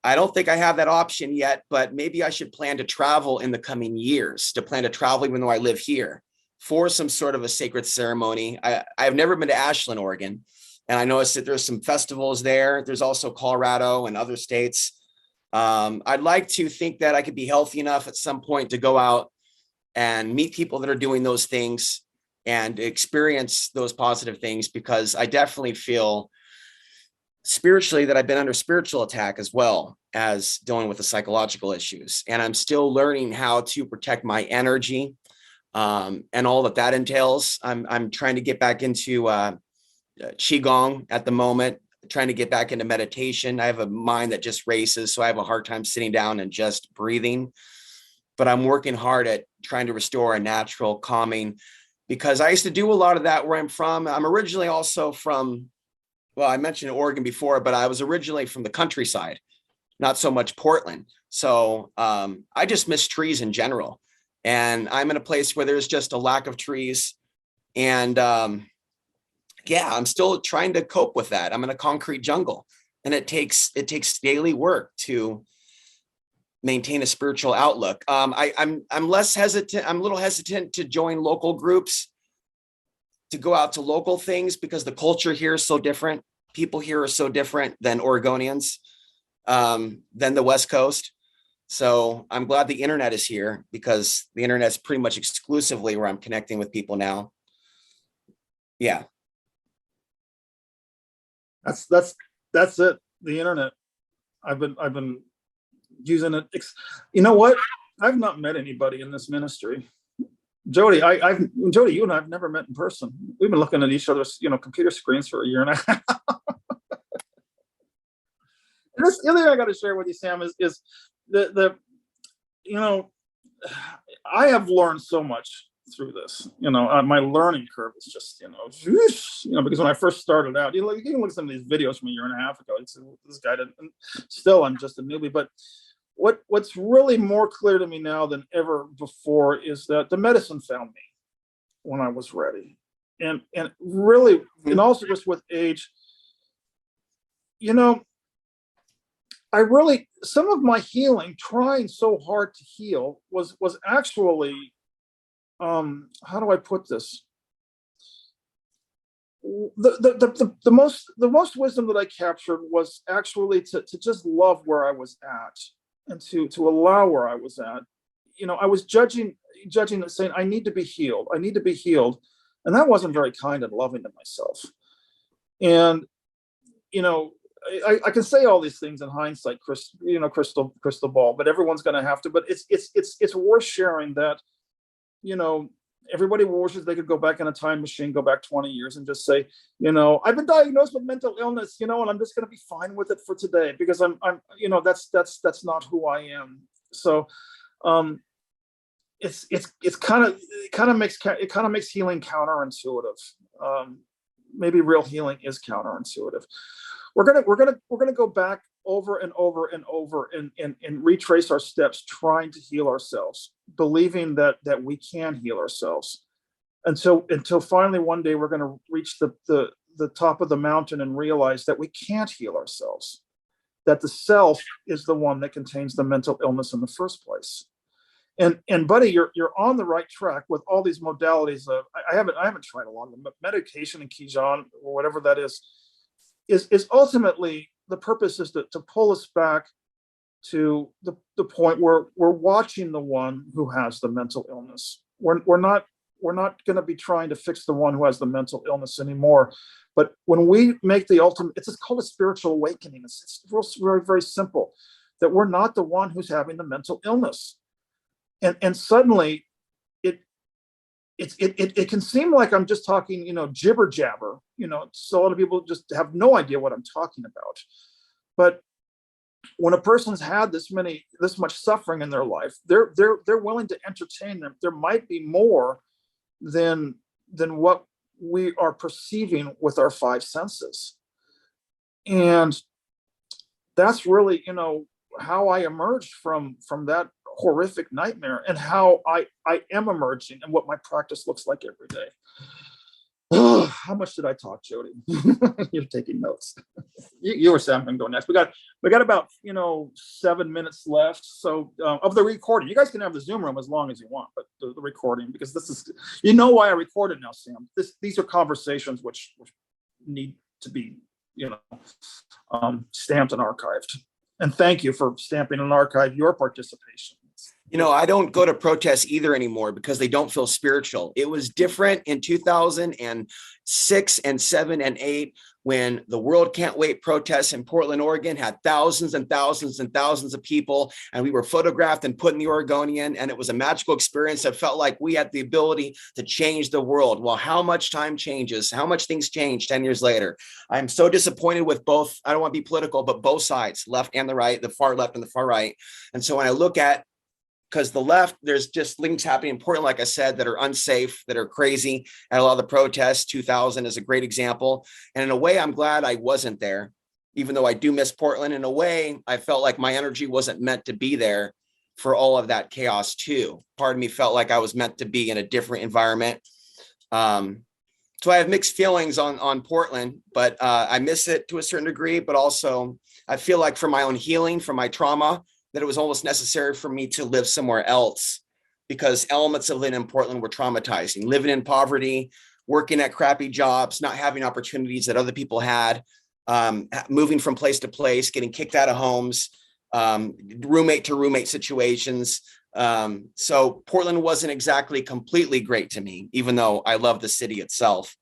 Speaker 2: I don't think I have that option yet, but maybe I should plan to travel in the coming years, to plan to travel even though I live here for some sort of a sacred ceremony. I've never been to Ashland, Oregon, and I noticed that there's some festivals there. There's also Colorado and other states. I'd like to think that I could be healthy enough at some point to go out and meet people that are doing those things and experience those positive things, because I definitely feel spiritually that I've been under spiritual attack as well as dealing with the psychological issues. And I'm still learning how to protect my energy and all that entails. I'm trying to get back into Qigong at the moment, trying to get back into meditation. I have a mind that just races, so I have a hard time sitting down and just breathing. But I'm working hard at trying to restore a natural calming, because I used to do a lot of that where I'm from. I'm originally also from, well, I mentioned Oregon before, but I was originally from the countryside, not so much Portland. So I just miss trees in general. And I'm in a place where there's just a lack of trees. And yeah, I'm still trying to cope with that. I'm in a concrete jungle, and it takes daily work to maintain a spiritual outlook. I'm less hesitant. I'm a little hesitant to join local groups, to go out to local things, because the culture here is so different. People here are so different than Oregonians, than the West Coast. So I'm glad the internet is here, because the internet is pretty much exclusively where I'm connecting with people now. Yeah.
Speaker 1: That's it. The internet. I've been using it. You know what? I've not met anybody in this ministry. Jody, Jody, you and I have never met in person. We've been looking at each other's, computer screens for a year and a half. And the other thing I got to share with you, Sam, is the I have learned so much through this. My learning curve is just, because when I first started out, you can look at some of these videos from a year and a half ago. This guy didn't. Still, I'm just a newbie, but what's really more clear to me now than ever before is that the medicine found me when I was ready. And really, and also just with age, some of my healing, trying so hard to heal, was actually, how do I put this? The most wisdom that I captured was actually to just love where I was at, and to allow where I was at. I was judging and saying, I need to be healed. I need to be healed. And that wasn't very kind and loving to myself. And, I can say all these things in hindsight, crystal ball, but everyone's going to have to. But it's worth sharing that, everybody wishes they could go back in a time machine, go back 20 years and just say, I've been diagnosed with mental illness, and I'm just going to be fine with it for today, because I'm that's not who I am. So it kind of makes healing counterintuitive. Maybe real healing is counterintuitive. We're gonna go back over and over and over and retrace our steps, trying to heal ourselves, believing that we can heal ourselves, until finally one day we're going to reach the the top of the mountain and realize that we can't heal ourselves, that the self is the one that contains the mental illness in the first place. And buddy, you're on the right track with all these modalities. I haven't tried a lot of them, but medication and Qijan or whatever that is ultimately the purpose is to pull us back to the point where we're watching the one who has the mental illness. We're not going to be trying to fix the one who has the mental illness anymore. But when we make the ultimate, it's called a spiritual awakening. It's very, very simple, that we're not the one who's having the mental illness. And suddenly it can seem like I'm just talking, jibber jabber, so a lot of people just have no idea what I'm talking about. But when a person's had this much suffering in their life, they're willing to entertain them. There might be more than what we are perceiving with our five senses. And that's really, how I emerged from that horrific nightmare, and how I am emerging, and what my practice looks like every day. How much did I talk, Jody? You're taking notes. You were saying I'm going to go next. We got about 7 minutes left. So of the recording, you guys can have the Zoom room as long as you want, but the recording, because this is why I recorded now, Sam. These are conversations which need to be stamped and archived. And thank you for stamping and archive your participation.
Speaker 2: I don't go to protests either anymore because they don't feel spiritual. It was different in 2006 and 7 and 8 when the World Can't Wait protests in Portland, Oregon had thousands and thousands and thousands of people, and we were photographed and put in the Oregonian, and it was a magical experience that felt like we had the ability to change the world. Well, how much time changes, how much things change 10 years later. I'm so disappointed with both, I don't want to be political, but both sides, left and the right, the far left and the far right. And so when I look at, because the left, there's just things happening in Portland, like I said, that are unsafe, that are crazy. At a lot of the protests, 2000 is a great example. And in a way, I'm glad I wasn't there, even though I do miss Portland. In a way, I felt like my energy wasn't meant to be there for all of that chaos too. Part of me felt like I was meant to be in a different environment. So I have mixed feelings on Portland, but I miss it to a certain degree, but also I feel like for my own healing, for my trauma, that it was almost necessary for me to live somewhere else, because elements of living in Portland were traumatizing. Living in poverty, working at crappy jobs, not having opportunities that other people had, moving from place to place, getting kicked out of homes, roommate to roommate situations. So Portland wasn't exactly completely great to me, even though I love the city itself.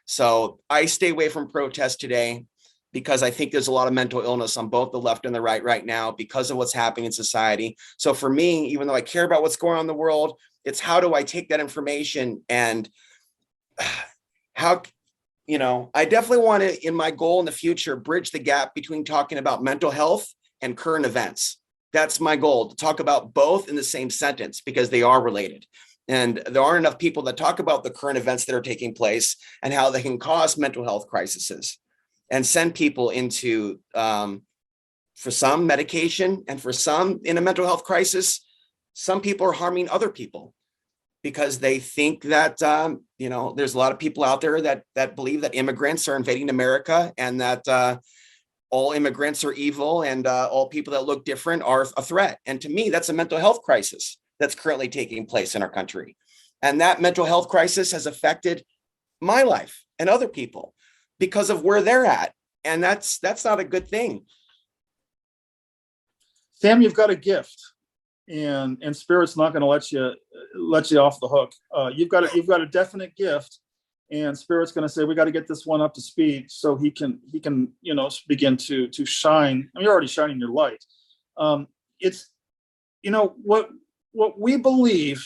Speaker 2: So I stay away from protests today, because I think there's a lot of mental illness on both the left and the right now because of what's happening in society. So for me, even though I care about what's going on in the world, it's how do I take that information and how, I definitely want to, in my goal in the future, bridge the gap between talking about mental health and current events. That's my goal, to talk about both in the same sentence, because they are related. And there aren't enough people that talk about the current events that are taking place and how they can cause mental health crises and send people into, for some, medication, and for some in a mental health crisis, some people are harming other people because they think that, there's a lot of people out there that believe that immigrants are invading America, and that all immigrants are evil, and all people that look different are a threat. And to me, that's a mental health crisis that's currently taking place in our country. And that mental health crisis has affected my life and other people because of where they're at. And that's not a good thing.
Speaker 1: Sam, you've got a gift, and Spirit's not going to let you off the hook. You've got a definite gift, and Spirit's going to say, we got to get this one up to speed so he can begin to shine. I mean, you're already shining your light. It's what we believe.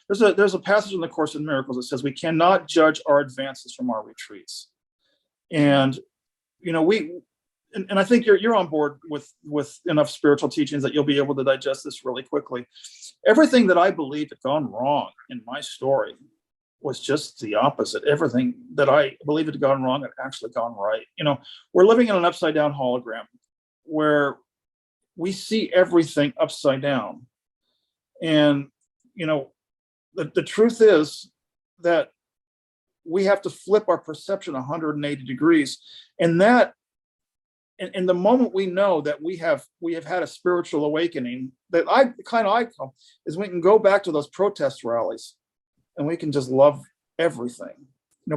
Speaker 1: There's a passage in the Course in Miracles that says we cannot judge our advances from our retreats. And I think you're on board with enough spiritual teachings that you'll be able to digest this really quickly. Everything that I believed had gone wrong in my story was just the opposite. Everything that I believed had gone wrong had actually gone right. We're living in an upside down hologram where we see everything upside down. And the truth is that we have to flip our perception 180 degrees. And that, and the moment we know that we have had a spiritual awakening, that I call is we can go back to those protest rallies and we can just love everything,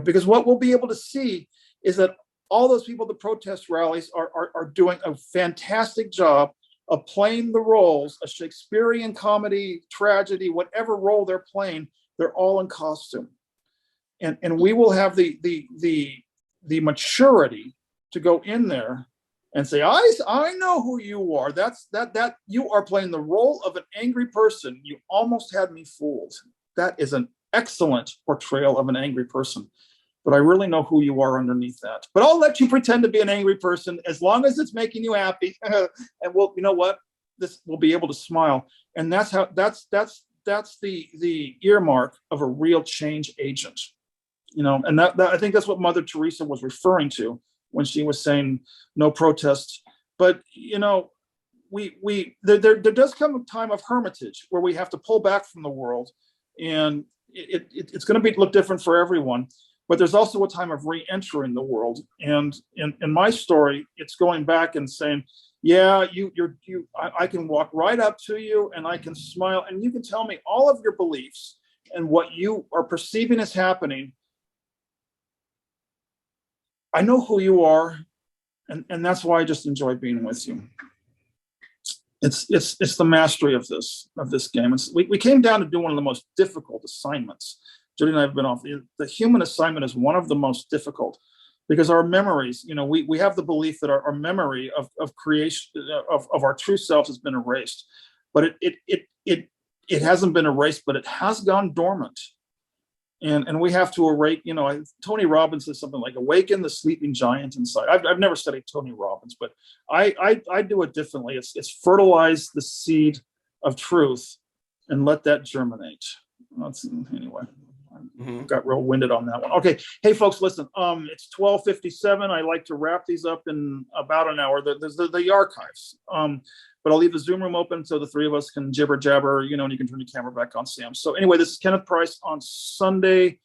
Speaker 1: because what we'll be able to see is that all those people at the protest rallies are doing a fantastic job of playing the roles, a Shakespearean comedy, tragedy, whatever role they're playing, they're all in costume. And we will have the maturity to go in there and say, I know who you are. That you are playing the role of an angry person. You almost had me fooled. That is an excellent portrayal of an angry person. But I really know who you are underneath that. But I'll let you pretend to be an angry person as long as it's making you happy. And we'll, you know what? This will be able to smile. And that's the earmark of a real change agent. And that I think that's what Mother Teresa was referring to when she was saying no protests. But there does come a time of hermitage where we have to pull back from the world, and it's going to look different for everyone. But there's also a time of re-entering the world. And in my story, it's going back and saying, yeah, I can walk right up to you and I can smile and you can tell me all of your beliefs and what you are perceiving as happening. I know who you are, and that's why I just enjoy being with you. It's the mastery of this game. We came down to do one of the most difficult assignments. Judy and I have been off. The human assignment is one of the most difficult because our memories, we have the belief that our memory of creation, of our true self has been erased, but it hasn't been erased, but it has gone dormant. And we have to awake, Tony Robbins says something like awaken the sleeping giant inside. I've never studied Tony Robbins, but I do it differently. It's fertilize the seed of truth and let that germinate. Anyway. Got real winded on that one. Okay. Hey folks, listen, it's 12:57. I like to wrap these up in about an hour. There's the archives. But I'll leave the Zoom room open so the three of us can jibber jabber, and you can turn the camera back on, Sam. So anyway, this is Kenneth Price on Sunday,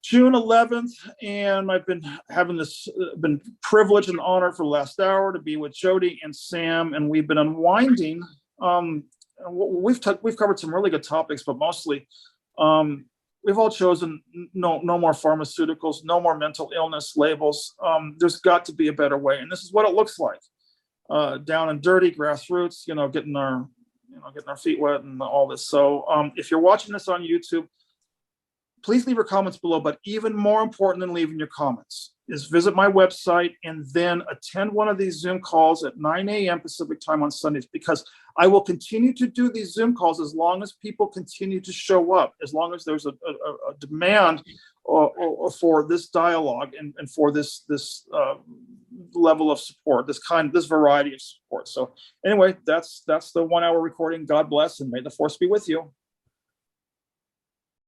Speaker 1: June 11th. And I've been privileged and honored for the last hour to be with Jody and Sam. And we've been unwinding. We've covered some really good topics, but mostly, we've all chosen no more pharmaceuticals, no more mental illness labels. There's got to be a better way. And this is what it looks like. Down and dirty, grassroots, getting our feet wet and all this. So if you're watching this on YouTube, please leave your comments below. But even more important than leaving your comments is visit my website and then attend one of these Zoom calls at 9 a.m. Pacific time on Sundays, because I will continue to do these Zoom calls as long as people continue to show up, as long as there's a demand or for this dialogue and for this level of support, this variety of support. So anyway, that's the 1 hour recording. God bless, and may the force be with you.